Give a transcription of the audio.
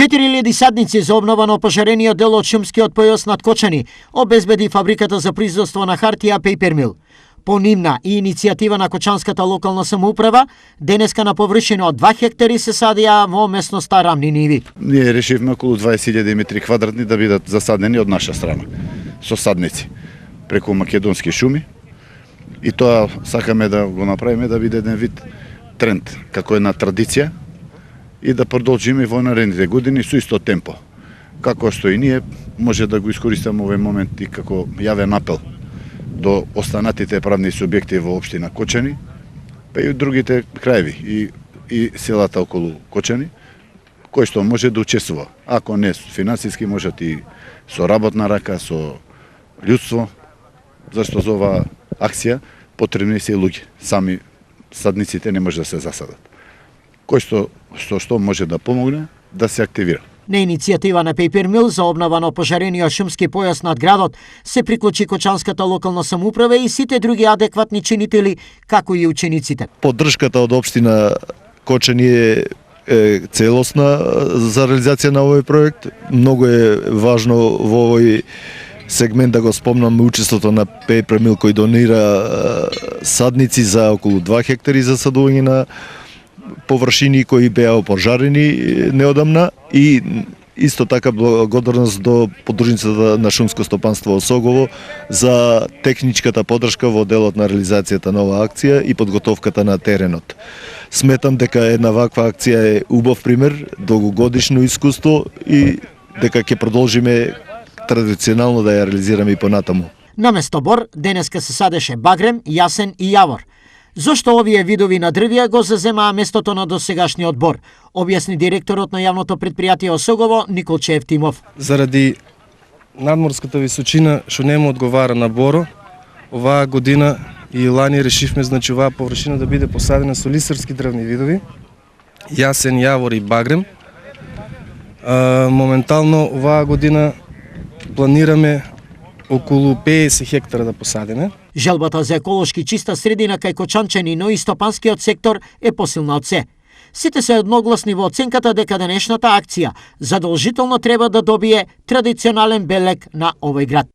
4000 садници за обнова на опожарениот дел од шумскиот појас над Кочани обезбеди фабриката за производство на хартија Paper Mill. По нивна и иницијатива на Кочанската локална самоуправа, денеска на површина од 2 хектари се садија во местноста рамни ниви. Ние решивме околу 20.000 метри квадратни да бидат засадени од наша страна, со садници, преку македонски шуми. И тоа сакаме да го направиме да биде еден вид тренд, како една традиција, и да продолжиме во наредните години со исто темпо. Како што и ние може да го искористиме овој момент и како јавен апел до останатите правни субјекти во општина Кочани, па и од другите краеви и селата околу Кочани, кој што може да учествува. Ако не финансиски, можат и со работна рака, со људство, зашто за оваа акција потребни се луѓе. Сами садниците не може да се засадат. Кој што може да помогне да се активира. На иницијатива на Paper Mill за обнова на опожарениот шумски појас над градот се приклучи Кочанската локална самоуправа и сите други адекватни чинители, како и учениците. Поддршката од општина Кочани е целосна за реализација на овој проект. Многу е важно во овој сегмент да го спомнам учеството на Paper Mill кој донира садници за околу 2 хектари за садување на површини кои беа опожарени неодамна и исто така благодарност до поддружницата на шумско стопанство Осогово за техничката поддршка во делот на реализацијата на оваа акција и подготовката на теренот. Сметам дека една ваква акција е убав пример, долгогодишно искуство и дека ќе продолжиме традиционално да ја реализираме и понатаму. Наместо бор, денеска се садеше багрем, јасен и јавор. Зошто овие видови на дрвја го заземаа местото на досегашниот бор, објасни директорот на јавното предпријатие Осогово Николче Евтимов. Заради надморската височина што нема одговара на боро, оваа година и лани решивме оваа површина да биде посадена со лисарски дрвни видови, јасен, јавор и багрем. Моментално оваа година планираме околу 50 хектара да посадиме. Желбата за еколошки чиста средина кај Кочанчани, но и стопанскиот сектор е посилна од се. Сите се одногласни во оценката дека денешната акција задолжително треба да добие традиционален белег на овој град.